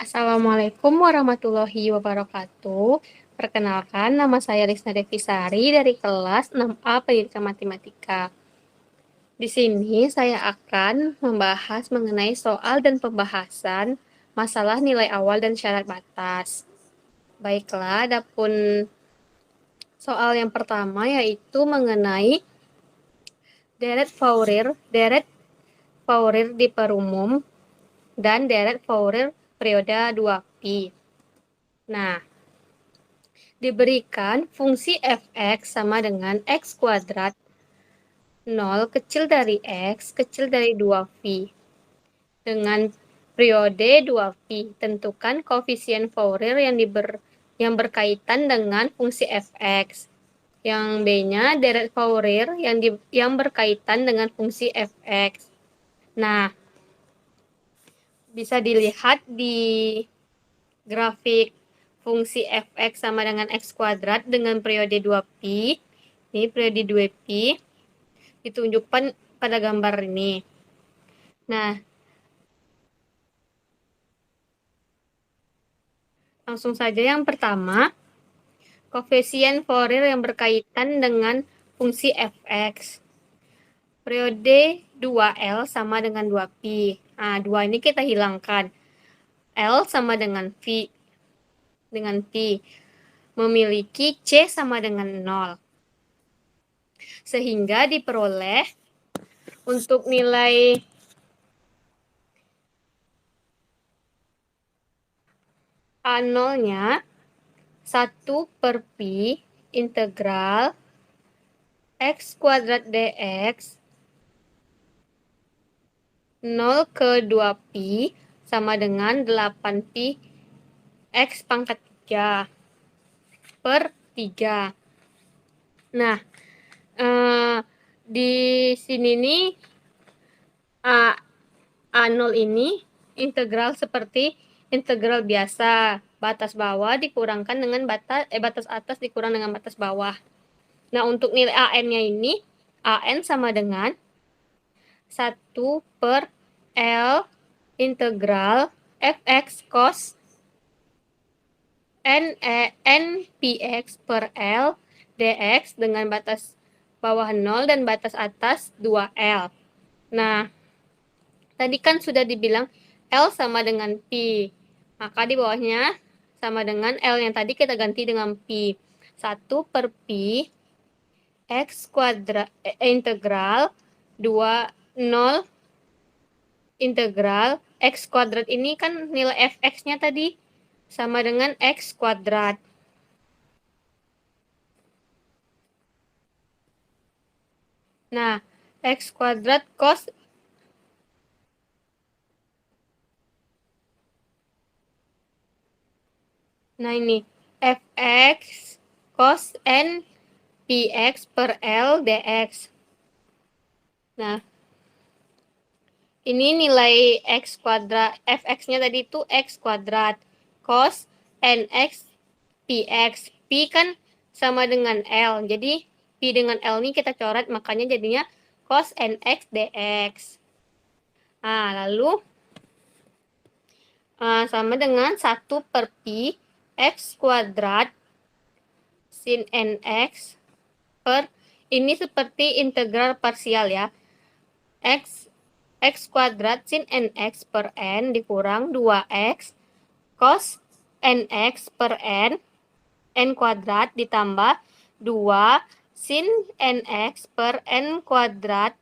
Assalamualaikum warahmatullahi wabarakatuh. Perkenalkan, nama saya Risna Devisari dari kelas 6A Pendidikan Matematika. Di sini saya akan membahas mengenai soal dan pembahasan masalah nilai awal dan syarat batas. Baiklah, adapun soal yang pertama yaitu mengenai deret Fourier diperumum dan deret Fourier periode 2π. Nah, diberikan fungsi f(x) sama dengan x kuadrat 0 kecil dari x kecil dari 2π dengan periode 2π. Tentukan koefisien Fourier yang berkaitan dengan fungsi f(x). Yang B-nya deret Fourier yang berkaitan dengan fungsi f(x). Nah, bisa dilihat di grafik fungsi f(x) sama dengan x kuadrat dengan periode 2π. Ini periode 2π ditunjukkan pada gambar ini. Nah, langsung saja yang pertama, koefisien Fourier yang berkaitan dengan fungsi f(x). Periode 2L sama dengan 2π. Nah, 2 ini kita hilangkan. L sama dengan V. Dengan P. Memiliki C sama dengan 0. Sehingga diperoleh untuk nilai A0-nya 1/π integral x kuadrat dx 0 ke 2π sama dengan 8π x pangkat 3 per 3. Nah, di sini nih A0 ini integral seperti integral biasa. Batas bawah dikurangkan dengan batas atas dikurang dengan batas bawah. Nah, untuk nilai AN-nya ini, AN sama dengan 1/L integral fx cos npx per L dx dengan batas bawah 0 dan batas atas 2L. Nah, tadi kan sudah dibilang L sama dengan P. Maka di bawahnya sama dengan L yang tadi kita ganti dengan P. 1/π x kuadrat integral 0 integral x kuadrat ini kan nilai fx-nya tadi sama dengan x kuadrat. Nah, x kuadrat cos ini fx cos n px per L dx. Nah, ini nilai x kuadrat, fx-nya tadi itu x kuadrat cos nx px. P kan sama dengan L, jadi P dengan L ini kita coret, makanya jadinya cos nx dx. Nah, lalu sama dengan 1/π x kuadrat sin nx per, ini seperti integral parsial ya, x kuadrat sin nx per n dikurang 2x cos nx per n kuadrat ditambah 2 sin nx per n kuadrat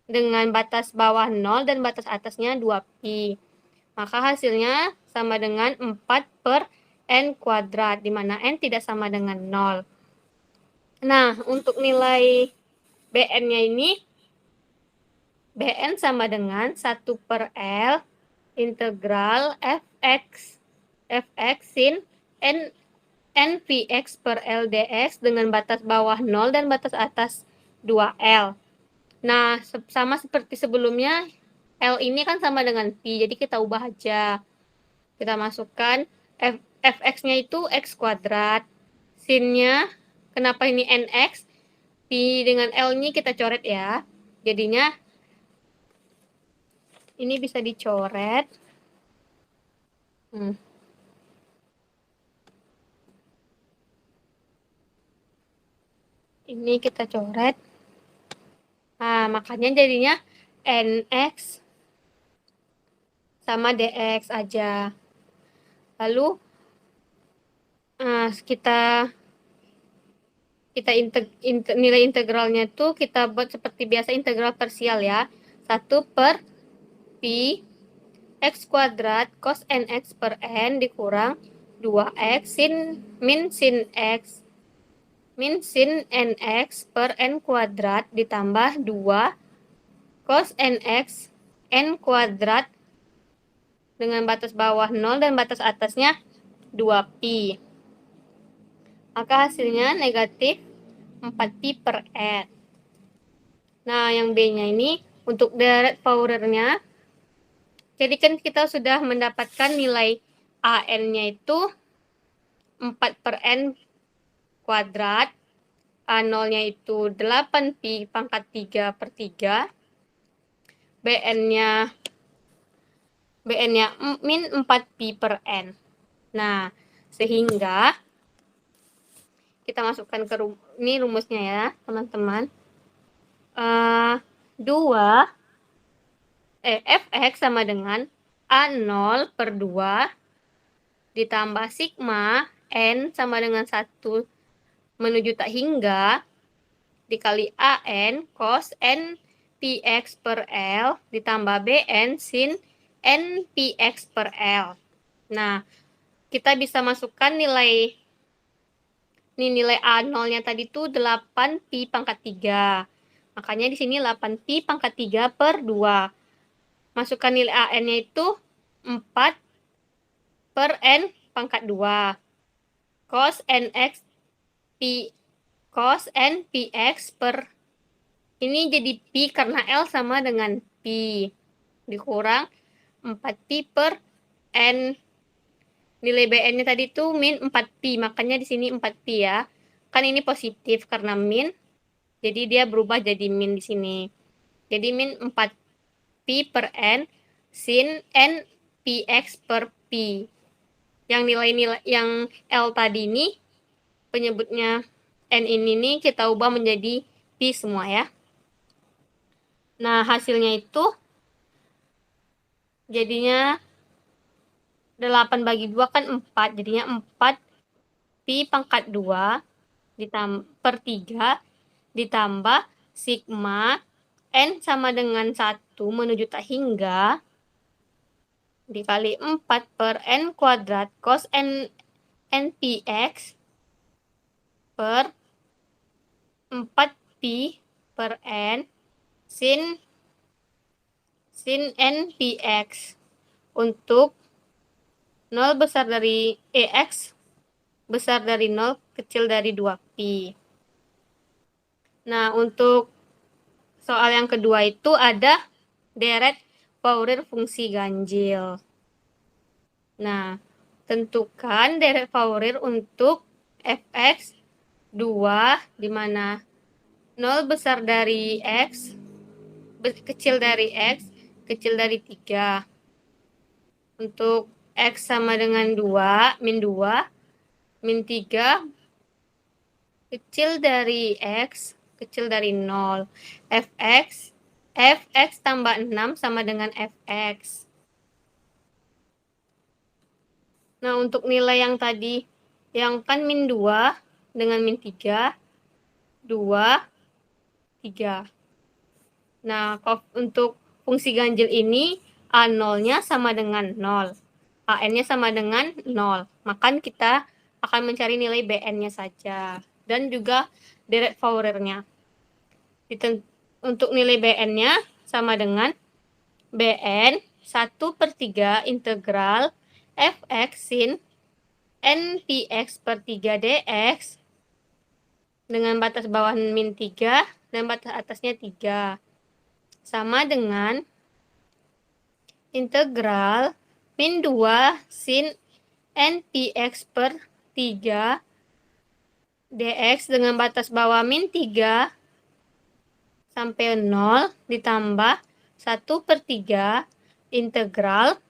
dengan batas bawah 0 dan batas atasnya 2π. Maka hasilnya sama dengan 4/n kuadrat, di mana n tidak sama dengan 0. Nah, untuk nilai Bn-nya ini, Bn sama dengan 1/L integral fx sin npx per L dx dengan batas bawah 0 dan batas atas 2L. Nah, sama seperti sebelumnya, L ini kan sama dengan P, jadi kita ubah aja. Kita masukkan fx-nya itu x kuadrat. Sin-nya, kenapa ini nx? P dengan L-nya kita coret ya. Jadinya, ini bisa dicoret. Ini kita coret. Nah, makanya jadinya NX sama DX aja. Lalu kita nilai integralnya tuh kita buat seperti biasa integral parsial ya. 1 per pi x kuadrat cos nx per n dikurang 2x min sin x min sin nx per n kuadrat ditambah 2 cos nx n kuadrat dengan batas bawah 0 dan batas atasnya 2pi. Maka hasilnya negatif 4pi per n. Nah, yang B-nya ini untuk deret Fouriernya, jadi kan kita sudah mendapatkan nilai AN-nya itu 4 per n kuadrat, A0-nya itu 8pi pangkat 3 per 3, BN-nya min 4pi per n. Nah, sehingga kita masukkan ke ini rumusnya ya, teman-teman. 2 fx sama dengan A0 per 2 ditambah sigma n sama dengan 1 menuju tak hingga dikali AN cos n px per L ditambah BN sin n px per L. Nah, kita bisa masukkan nilai A0-nya tadi tuh 8pi pangkat 3. Makanya di sini 8pi pangkat 3 per 2. Masukkan nilai AN-nya itu 4 per N pangkat 2. Cos NX cos N PX per ini jadi Pi karena L sama dengan Pi. Dikurang 4Pi per N. Nilai BN-nya tadi tuh min 4Pi, makanya di sini 4Pi ya. Kan ini positif karena min, jadi dia berubah jadi min di sini. Jadi min 4Pi per N sin N PX per Pi. Yang nilai-nilai yang L tadi ini penyebutnya N ini nih kita ubah menjadi Pi semua ya. Nah, hasilnya itu jadinya 8 bagi 2 kan 4. Jadinya 4 Pi pangkat 2 per 3 ditambah sigma N sama dengan 1 menuju tak hingga dikali 4 per N kuadrat cos NPX per 4pi per N sin NPX untuk 0 besar dari EX besar dari 0 kecil dari 2pi. Nah, untuk soal yang kedua itu ada deret Fourier fungsi ganjil. Nah, tentukan deret Fourier untuk fx 2 di mana 0 besar dari x, kecil dari x, kecil dari 3. Untuk x sama dengan 2, min 2, min 3, kecil dari x, kecil dari 0. fx tambah 6 sama dengan fx. Nah, untuk nilai yang tadi, yang kan min 2 dengan min 3, 2, 3. Nah, untuk fungsi ganjil ini, A0-nya sama dengan 0. AN-nya sama dengan 0. Maka kita akan mencari nilai BN-nya saja. Dan juga deret Fourier-nya. Untuk nilai BN-nya sama dengan BN 1 per 3 integral fx sin npx per 3 dx dengan batas bawah min 3 dan batas atasnya 3 sama dengan integral min 2 sin npx per 3 dx dengan batas bawah min 3 sampai 0 ditambah 1 per 3 integral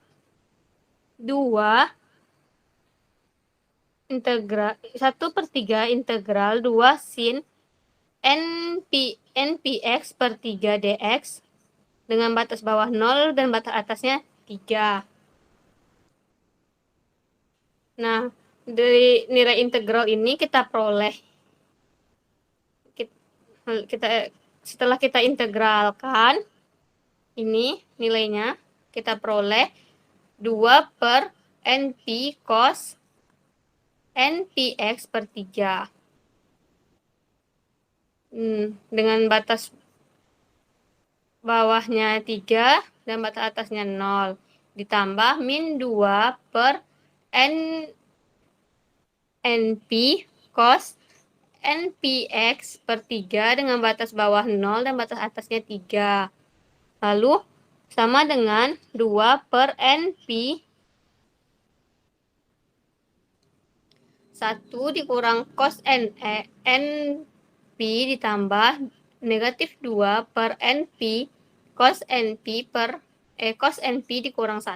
2 integral 1/3 integral 2 sin npx per 3 dx dengan batas bawah 0 dan batas atasnya 3. Nah, dari nilai integral ini kita peroleh setelah kita integralkan ini nilainya, kita peroleh 2 per np cos npx per 3. Dengan batas bawahnya 3 dan batas atasnya 0. Ditambah min 2 per np cos npx per 3 dengan batas bawah 0 dan batas atasnya 3. Lalu sama dengan 2 per np 1 dikurang cos np ditambah negatif 2 per np cos np cos np dikurang 1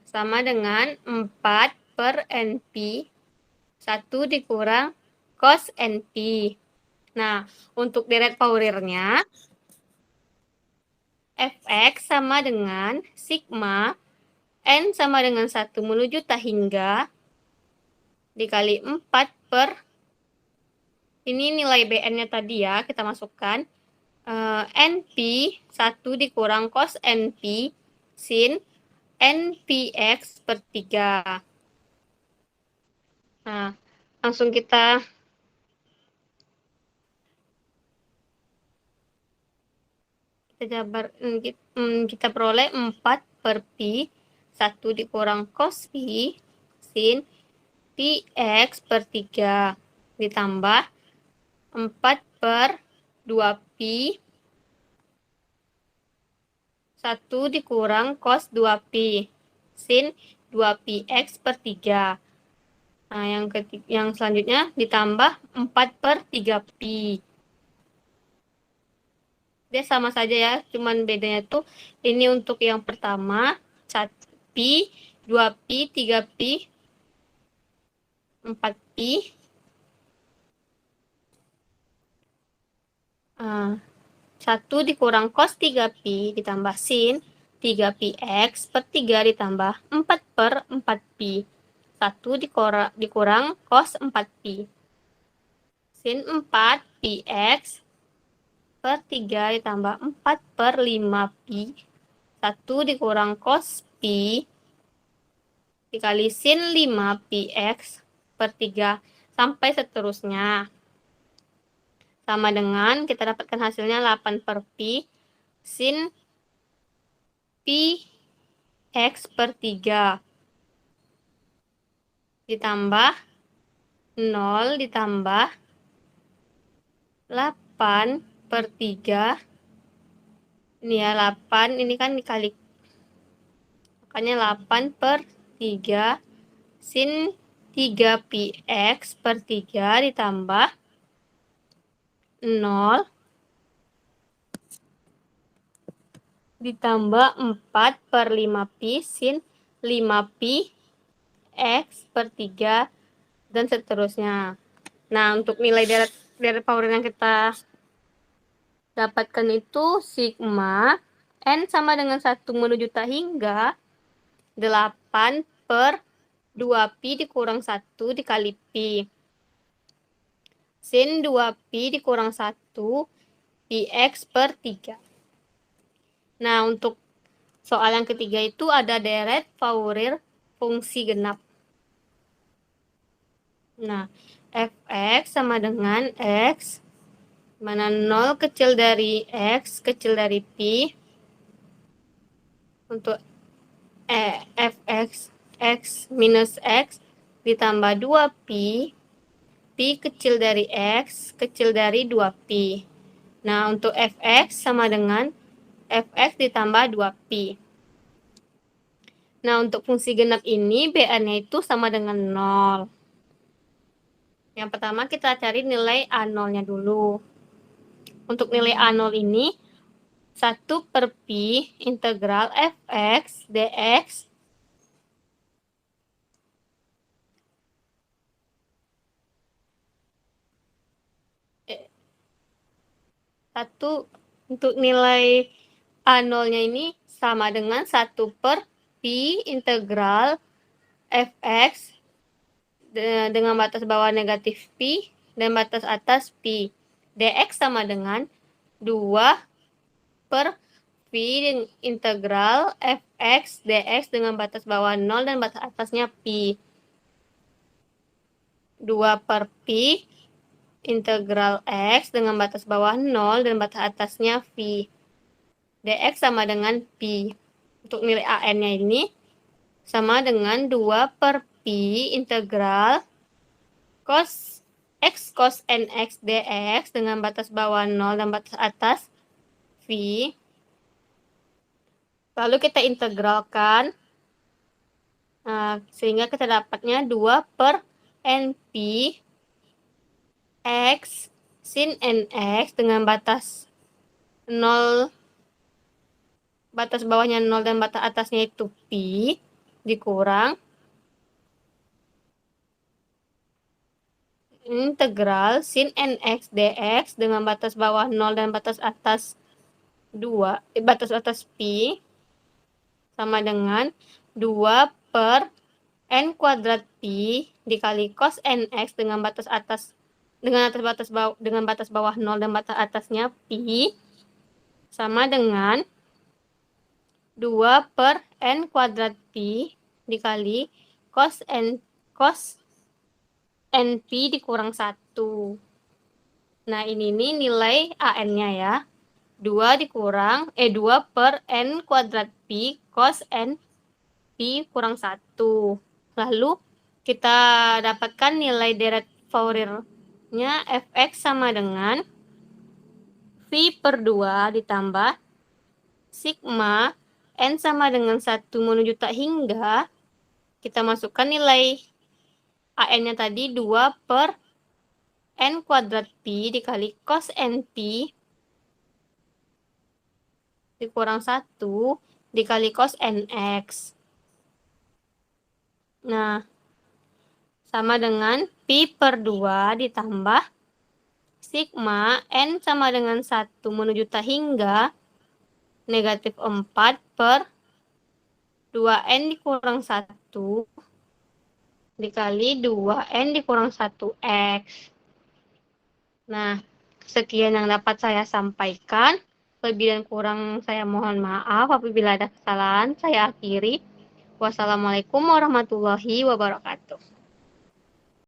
sama dengan 4 per np 1 dikurang cos np. Nah, untuk deret Fouriernya fx sama dengan sigma n sama dengan 1 menuju tak hingga dikali 4 per ini nilai bn-nya tadi ya, kita masukkan np 1 dikurang cos np sin npx per 3. Nah, langsung kita peroleh 4 per pi 1 dikurang cos pi sin px per 3 ditambah 4 per 2 pi 1 dikurang cos 2 pi sin 2 px per 3. Nah, yang selanjutnya ditambah 4 per 3 pi. Dia sama saja ya, cuman bedanya tuh ini untuk yang pertama 1 pi, 2 pi, 3 pi, 4 pi. 1 dikurang cos 3 pi ditambah sin 3 px per 3 ditambah 4 per 4 pi. 1 dikurang cos 4 pi. Sin 4 px per 3 ditambah 4 per 5 pi. 1 dikurang cos pi dikali sin 5 px per 3 sampai seterusnya. Sama dengan kita dapatkan hasilnya 8 per pi sin pi x per 3 ditambah 0 ditambah 8 per 3. Ini ya 8, ini kan dikali. Makanya 8 per 3 sin 3 px per 3 ditambah 0 ditambah 4 per 5 pi sin 5 pi x per 3 dan seterusnya. Nah, untuk nilai deret Fourier yang kita dapatkan itu sigma n sama dengan 1 menuju tak hingga 8 per 2 pi dikurang 1 dikali pi sin 2 pi dikurang 1 px per 3. Nah, untuk soal yang ketiga itu ada deret Fourier fungsi genap. Nah, fx sama dengan x mana 0 kecil dari x kecil dari pi untuk fx x minus x ditambah 2 pi kecil dari x kecil dari 2 pi. Nah, untuk fx sama dengan fx ditambah 2 pi. Nah, untuk fungsi genap ini bn-nya itu sama dengan 0. Yang pertama kita cari nilai A0-nya dulu. Untuk nilai A0 ini 1 per pi integral fx dx untuk nilai A0-nya ini sama dengan 1 per Pi integral fx dengan batas bawah negatif Pi dan batas atas Pi. Dx sama dengan 2 per Pi integral fx dx dengan batas bawah 0 dan batas atasnya Pi. 2 per Pi integral x dengan batas bawah 0 dan batas atasnya Pi. Dx sama dengan Pi. Untuk nilai AN-nya ini sama dengan 2 per Pi integral cos x cos nx dx dengan batas bawah 0 dan batas atas Phi. Lalu kita integralkan sehingga kita dapatnya 2 per np x sin nx dengan batas 0, batas bawahnya 0 dan batas atasnya itu Pi dikurang integral sin nx dx dengan batas bawah 0 dan batas atas 2, batas atas Pi sama dengan 2 per n kuadrat Pi dikali cos nx dengan batas atas dengan batas bawah 0 dan batas atasnya Pi sama dengan 2 per n kuadrat Pi dikali cos np dikurang 1. Nah, ini nih nilai AN-nya ya. 2 per n kuadrat Pi cos np kurang 1. Lalu kita dapatkan nilai deret Fourier-nya fx sama dengan Phi per 2 ditambah sigma n sama dengan 1 menuju tak hingga kita masukkan nilai AN-nya tadi 2 per n kuadrat Pi dikali cos np dikurang 1 dikali cos nx. Nah, sama dengan Pi per 2 ditambah sigma n sama dengan 1 menuju tak hingga negatif 4 per 2n dikurang 1 dikali 2n dikurang 1x. Nah, sekian yang dapat saya sampaikan. Lebih dan kurang saya mohon maaf apabila ada kesalahan. Saya akhiri. Wassalamualaikum warahmatullahi wabarakatuh.